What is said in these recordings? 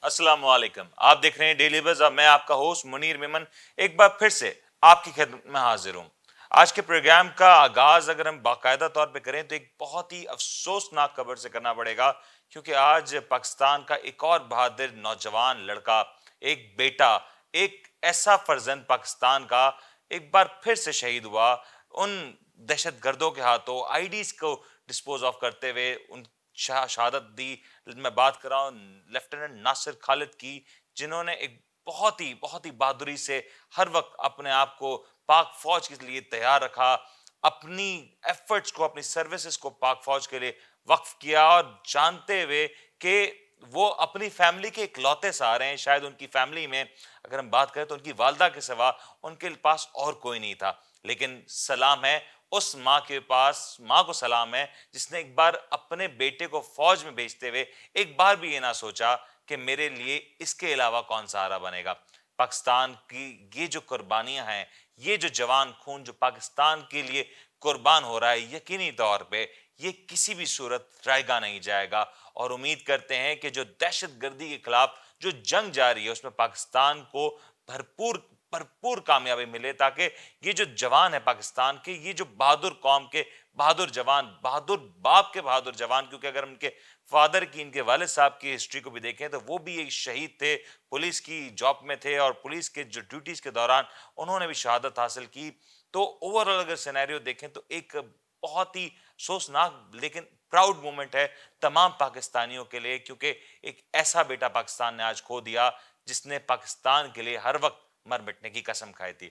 السلام علیکم، آپ دیکھ رہے ہیں ڈیلی بز اور میں آپ کا ہوسٹ منیر میمن ایک بار پھر سے آپ کی خدمت میں حاضر ہوں۔ آج کے پروگرام کا آغاز اگر ہم باقاعدہ طور پہ کریں تو ایک بہت ہی افسوسناک خبر سے کرنا پڑے گا، کیونکہ آج پاکستان کا ایک اور بہادر نوجوان لڑکا، ایک بیٹا، ایک ایسا فرزند پاکستان کا ایک بار پھر سے شہید ہوا ان دہشت گردوں کے ہاتھوں، آئی ڈیز کو ڈسپوز آف کرتے ہوئے ان شہادت دی۔ میں بات کر رہا ہوں لیفٹیننٹ ناصر خالد کی، جنہوں نے ایک بہت ہی بہادری سے ہر وقت اپنے آپ کو پاک فوج کے لیے تیار رکھا، اپنی ایفرٹس کو، اپنی سروسز کو پاک فوج کے لیے وقف کیا، اور جانتے ہوئے کہ وہ اپنی فیملی کے اکلوتے سہارے ہیں۔ شاید ان کی فیملی میں اگر ہم بات کریں تو ان کی والدہ کے سوا ان کے پاس اور کوئی نہیں تھا، لیکن سلام ہے اس ماں کے پاس، ماں کو سلام ہے جس نے ایک بار اپنے بیٹے کو فوج میں بھیجتے ہوئے ایک بار بھی یہ نہ سوچا کہ میرے لیے اس کے علاوہ کون سہارا بنے گا۔ پاکستان کی یہ جو قربانیاں ہیں، یہ جو جوان خون جو پاکستان کے لیے قربان ہو رہا ہے، یقینی طور پہ یہ کسی بھی صورت رائے گاہ نہیں جائے گا، اور امید کرتے ہیں کہ جو دہشت گردی کے خلاف جو جنگ جاری ہے اس میں پاکستان کو بھرپور کامیابی ملے، تاکہ یہ جو جوان ہے پاکستان کے، یہ جو بہادر قوم کے بہادر جوان، بہادر باپ کے بہادر جوان، کیونکہ اگر ان کے فادر کی، ان کے والد صاحب کی ہسٹری کو بھی دیکھیں تو وہ بھی ایک شہید تھے، پولیس کی جاب میں تھے، اور پولیس کے جو ڈیوٹیز کے دوران انہوں نے بھی شہادت حاصل کی۔ تو اوورآل اگر سینیریو دیکھیں تو ایک بہت ہی افسوسناک لیکن پراؤڈ مومنٹ ہے تمام پاکستانیوں کے لیے، کیونکہ ایک ایسا بیٹا پاکستان نے آج کھو دیا جس نے پاکستان کے لیے ہر وقت مر مٹنے کی قسم کھائی تھی۔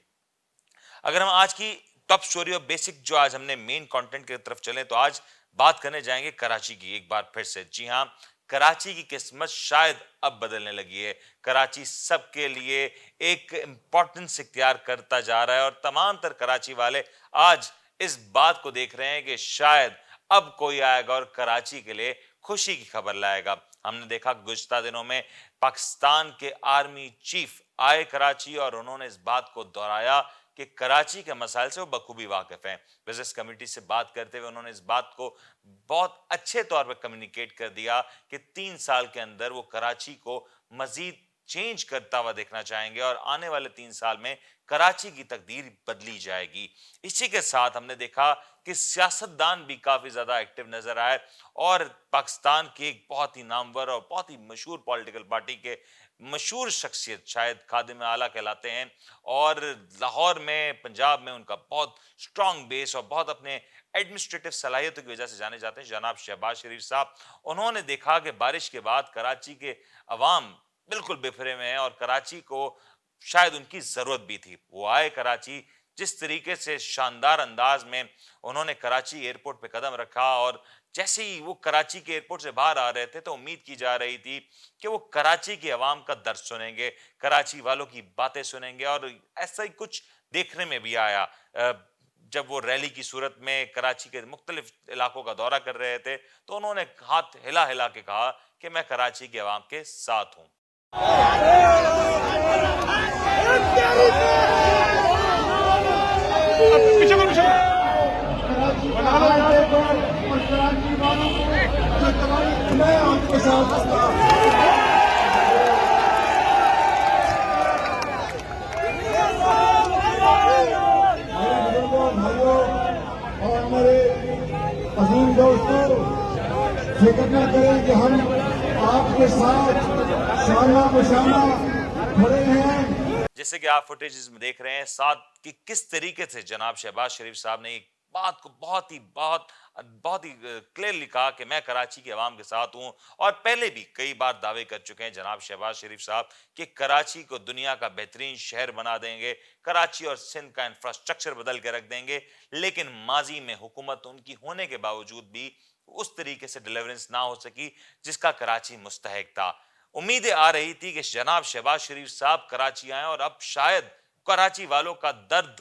اگر ہم آج کی ٹاپ سٹوری اور بیسک جو آج ہم نے مین کانٹینٹ کی طرف چلیں تو آج بات کرنے جائیں گے کراچی کی ایک بار پھر سے۔ جی ہاں، کراچی کی قسمت شاید اب بدلنے لگی ہے۔ کراچی سب کے لیے ایک امپورٹنس اختیار کرتا جا رہا ہے، اور تمام تر کراچی والے آج اس بات کو دیکھ رہے ہیں کہ شاید اب کوئی آئے گا اور کراچی کے لیے خوشی کی خبر لائے گا۔ ہم نے دیکھا گزشتہ دنوں میں پاکستان کے آرمی چیف آئے کراچی، اور انہوں نے اس بات کو دہرایا کہ کراچی کے مسائل سے وہ بخوبی واقف ہیں۔ بزنس کمیٹی سے بات کرتے ہوئے انہوں نے اس بات کو بہت اچھے طور پر کمیونیکیٹ کر دیا کہ 3 سال کے اندر وہ کراچی کو مزید چینج کرتا ہوا دیکھنا چاہیں گے، اور آنے والے 3 سال میں کراچی کی تقدیر بدلی جائے گی۔ اسی کے ساتھ ہم نے دیکھا کہ سیاستدان بھی کافی زیادہ ایکٹیو نظر آئے، اور پاکستان کی ایک بہت ہی نامور اور بہت ہی مشہور پولیٹیکل پارٹی کے مشہور شخصیت، شاید خادم اعلیٰ کہلاتے ہیں، اور لاہور میں، پنجاب میں ان کا بہت سٹرونگ بیس اور بہت اپنے ایڈمنسٹریٹو صلاحیتوں کی وجہ سے جانے جاتے ہیں، جناب شہباز شریف صاحب۔ انہوں نے دیکھا کہ بارش کے بعد کراچی کے عوام بالکل بفرے میں ہیں، اور کراچی کو شاید ان کی ضرورت بھی تھی۔ وہ آئے کراچی، جس طریقے سے شاندار انداز میں انہوں نے کراچی ایئرپورٹ پہ قدم رکھا، اور جیسے ہی وہ کراچی کے ایئرپورٹ سے باہر آ رہے تھے تو امید کی جا رہی تھی کہ وہ کراچی کے عوام کا درد سنیں گے، کراچی والوں کی باتیں سنیں گے، اور ایسا ہی کچھ دیکھنے میں بھی آیا۔ جب وہ ریلی کی صورت میں کراچی کے مختلف علاقوں کا دورہ کر رہے تھے تو انہوں نے ہاتھ ہلا ہلا کے کہا کہ میں کراچی کے عوام کے ساتھ ہوں۔ اور میرے عظیم دوستوں، فکر نہ کریں کہ ہم آپ کے ساتھ شانہ بشانہ کھڑے ہیں۔ جیسے کہ آپ فوٹیجز میں دیکھ رہے ہیں ساتھ کہ کس طریقے سے جناب شہباز شریف صاحب نے ایک بات کو بہت ہی کلیئرلی کہا کہ میں کراچی کے عوام کے ساتھ ہوں، اور پہلے بھی کئی بار دعوے کر چکے ہیں جناب شہباز شریف صاحب کہ کراچی کو دنیا کا بہترین شہر بنا دیں گے، کراچی اور سندھ کا انفراسٹرکچر بدل کے رکھ دیں گے، لیکن ماضی میں حکومت ان کی ہونے کے باوجود بھی اس طریقے سے ڈیلیورنس نہ ہو سکی جس کا کراچی مستحق تھا۔ امیدیں آ رہی تھی کہ جناب شہباز شریف صاحب کراچی آئیں، اور اب شاید کراچی والوں کا درد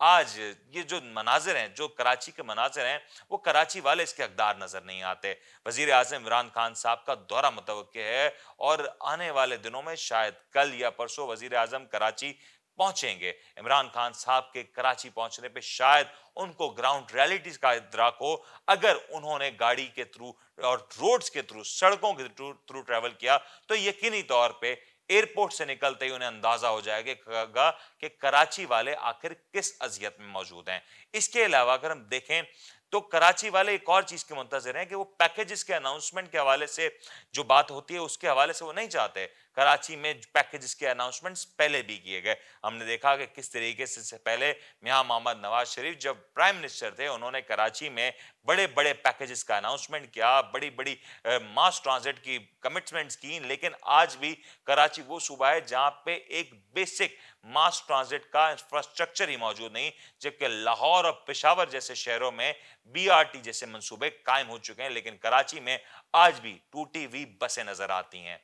آج یہ جو مناظر ہیں، جو کراچی کے مناظر ہیں، وہ کراچی والے اس کے حقدار نظر نہیں آتے۔ وزیر اعظم عمران خان صاحب کا دورہ متوقع ہے اور آنے والے دنوں میں شاید کل یا پرسوں وزیر اعظم کراچی پہنچیں گے۔ عمران خان صاحب کے کراچی پہنچنے پہ شاید ان کو گراؤنڈ ریالٹیز کا ادراک ہو۔ اگر انہوں نے گاڑی کے تھرو اور روڈز کے تھرو، سڑکوں کے تھرو ٹریول کیا تو یقینی طور پہ ایئرپورٹ سے نکلتے ہی انہیں اندازہ ہو جائے گا کہ کراچی والے آخر کس اذیت میں موجود ہیں۔ اس کے علاوہ اگر ہم دیکھیں تو کراچی والے ایک اور چیز کے منتظر ہیں کہ وہ پیکیجز کے اناؤنسمنٹ کے حوالے سے جو بات ہوتی ہے اس کے حوالے سے وہ نہیں چاہتے۔ کراچی میں پیکیجز کے اناؤنسمنٹس پہلے بھی کیے گئے، ہم نے دیکھا کہ کس طریقے سے پہلے میاں محمد نواز شریف جب پرائم منسٹر تھے انہوں نے کراچی میں بڑے بڑے پیکیجز کا اناؤنسمنٹ کیا، بڑی بڑی ماس ٹرانزٹ کی کمٹمنٹس کی، لیکن آج بھی کراچی وہ صوبہ ہے جہاں پہ ایک بیسک ماس ٹرانزٹ کا انفراسٹرکچر ہی موجود نہیں، جبکہ لاہور اور پشاور جیسے شہروں میں بی آر ٹی جیسے منصوبے قائم ہو چکے ہیں، لیکن کراچی میں آج بھی ٹوٹی ہوئی بسیں نظر آتی ہیں۔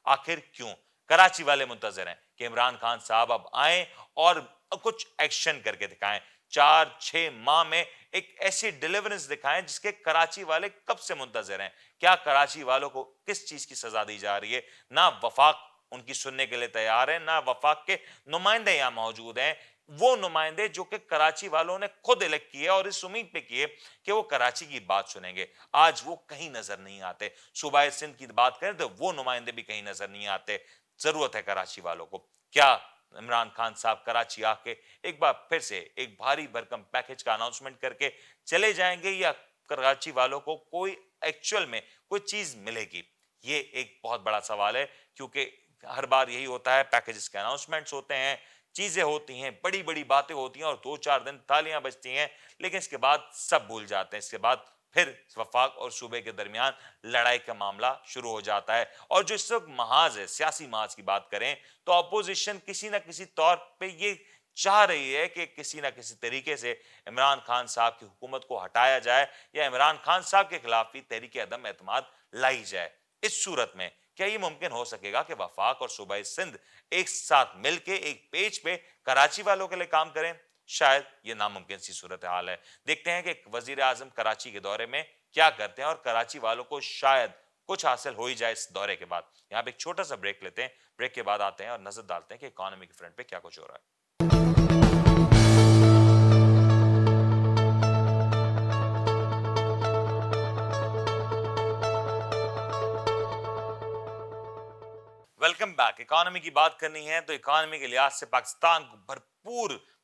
آخر کیوں؟ کراچی والے منتظر ہیں کہ عمران خان صاحب اب آئیں اور کچھ ایکشن کر کے دکھائیں، 4-6 ماہ میں ایک ایسی ڈیلیورنس دکھائیں جس کے کراچی والے کب سے منتظر ہیں۔ کیا کراچی والوں کو کس چیز کی سزا دی جا رہی ہے؟ نہ وفاق ان کی سننے کے لیے تیار ہے، نہ وفاق کے نمائندے یہاں موجود ہیں، وہ نمائندے جو کہ کراچی والوں نے خود الیکٹ کیے اور اس امید پہ کیے کہ وہ کراچی کی بات سنیں گے، آج وہ کہیں نظر نہیں آتے۔ صوبہ سندھ کی بات کریں تو وہ نمائندے بھی کہیں نظر نہیں آتے۔ ضرورت ہے کراچی والوں کو، کیا عمران خان صاحب کراچی آ کے ایک بار پھر سے ایک بھاری بھرکم پیکج کا اناؤنسمنٹ کر کے چلے جائیں گے یا کراچی والوں کو کوئی ایکچوئل میں کوئی چیز ملے گی؟ یہ ایک بہت بڑا سوال ہے، کیونکہ ہر بار یہی ہوتا ہے، پیکیجز کے اناؤنسمنٹس ہوتے ہیں، چیزیں ہوتی ہیں، بڑی بڑی باتیں ہوتی ہیں اور 2-4 دن تالیاں بجتی ہیں، لیکن اس کے بعد سب بھول جاتے ہیں۔ اس کے بعد پھر وفاق اور صوبے کے درمیان لڑائی کا معاملہ شروع ہو جاتا ہے۔ اور جو اس وقت محاذ ہے، سیاسی محاذ کی بات کریں تو اپوزیشن کسی نہ کسی طور پہ یہ چاہ رہی ہے کہ کسی نہ کسی طریقے سے عمران خان صاحب کی حکومت کو ہٹایا جائے یا عمران خان صاحب کے خلاف بھی تحریک عدم اعتماد لائی جائے۔ اس صورت میں کیا یہ ممکن ہو سکے گا کہ وفاق اور صوبہ سندھ ایک ساتھ مل کے ایک پیج پہ کراچی والوں کے لیے کام کریں؟ شاید یہ ناممکن سی صورتحال ہے۔ دیکھتے ہیں کہ وزیر اعظم کراچی کے دورے میں کیا کرتے ہیں اور کراچی والوں کو شاید کچھ حاصل ہو ہی جائے اس دورے کے بعد۔ یہاں پہ ایک چھوٹا سا بریک لیتے ہیں، بریک کے بعد آتے ہیں اور نظر ڈالتے ہیں کہ اکانومی کے فرنٹ پہ کیا کچھ ہو رہا ہے۔ Welcome back. اکانومی کی بات کرنی ہے تو اکانومی کے لحاظ سے پاکستان کو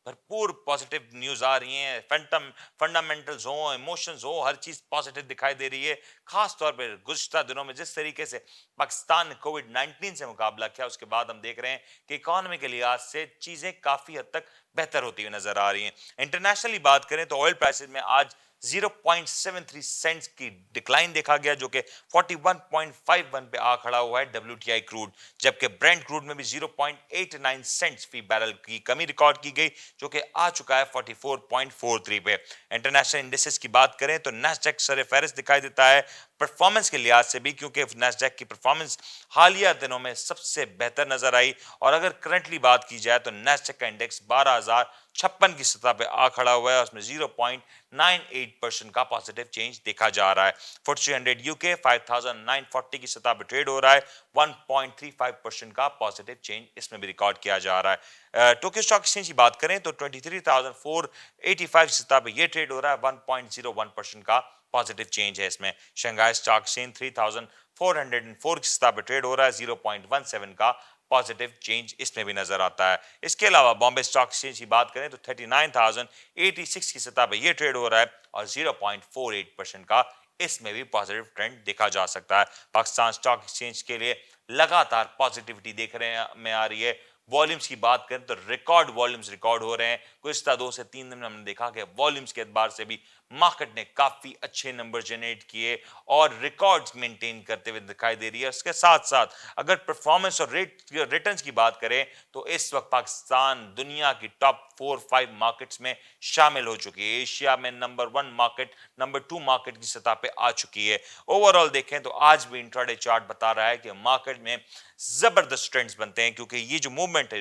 بھرپور پازیٹیو نیوز آ رہی ہیں، فنڈامنٹلز ہوں، ایموشنز ہوں، ہر چیز پازیٹیو دکھائی دے رہی ہے۔ خاص طور پہ گزشتہ دنوں میں جس طریقے سے پاکستان نے کووڈ-19 سے مقابلہ کیا، اس کے بعد ہم دیکھ رہے ہیں کہ اکانومی کے لحاظ سے چیزیں کافی حد تک بہتر ہوتی ہوئی نظر آ رہی ہیں۔ انٹرنیشنلی بات کریں تو آئل پرائسز میں آج 0.73 سینٹس کی ڈکلائن دیکھا گیا، جو کہ 41.51 پہ آ کھڑا ہوا ہے WTI کروڈ، جبکہ برینٹ کروڈ میں بھی 0.89 سینٹس فی بیرل کی کمی ریکارڈ کی گئی، جو کہ آ چکا ہے 44.43 پہ۔ انٹرنیشنل انڈیسز کی بات کریں تو نیسڈیک سر فہرست دکھائی دیتا ہے پرفارمنس کے لحاظ سے بھی، کیونکہ نیسڈیک کی پرفارمنس حالیہ دنوں میں سب سے بہتر نظر آئی، اور اگر کرنٹلی بات کی جائے تو نیسڈیک کا انڈیکس 12,056 کی سطح پہ آ کھڑا ہوا ہے، اس میں 0.98% کا پازیٹیو چینج دیکھا جا رہا ہے۔ FTSE 100 UK 5,940 کی سطح پہ ٹریڈ ہو رہا ہے، 1.35% کا پازیٹیو چینج اس میں بھی ریکارڈ کیا جا رہا ہے۔ ٹوکیو اسٹاک ایکسچینج کی بات کریں تو 23,485 کی سطح پہ یہ ٹریڈ ہو رہا ہے، 1.01% کا پازیٹیو چینج ہے اس میں۔ شنگھائی اسٹاک ایکسچینج 3,404 کی سطح پہ ٹریڈ ہو رہا ہے، 0.17 کا پازیٹیو چینج اس میں بھی نظر آتا ہے۔ اس کے علاوہ بامبے اسٹاک ایکسچینج کی بات کریں تو 39,086 کی سطح پہ یہ ٹریڈ ہو رہا ہے اور 0.48% کا اس میں بھی پازیٹیو ٹرینڈ دیکھا جا سکتا ہے۔ پاکستان اسٹاک ایکسچینج کے لیے لگاتار پازیٹیوٹی دیکھ رہے ہیں میں آ رہی ہے۔ والیومز کی بات کریں تو ریکارڈ والیومز ریکارڈ ہو رہے ہیں، گزشتہ 2 سے 3 دن میں ہم نے دیکھا کہ والیومز کے اعتبار سے بھی مارکیٹ نے کافی اچھے نمبر جنریٹ کیے اور ریکارڈز مینٹین کرتے ہوئے دکھائی دے رہی ہے۔ اس کے ساتھ ساتھ اگر پرفارمنس اور ریٹرنز کی بات کریں تو اس وقت پاکستان دنیا کی ٹاپ 4-5 مارکیٹس میں شامل ہو چکی ہے، ایشیا میں نمبر 1 مارکیٹ، نمبر 2 مارکیٹ کی سطح پہ آ چکی ہے۔ اوورآل دیکھیں تو آج بھی انٹراڈے چارٹ بتا رہا ہے کہ مارکیٹ میں زبردست ٹرینڈز بنتے ہیں، کیونکہ یہ جو موومنٹ ہے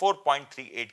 4.38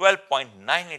12.98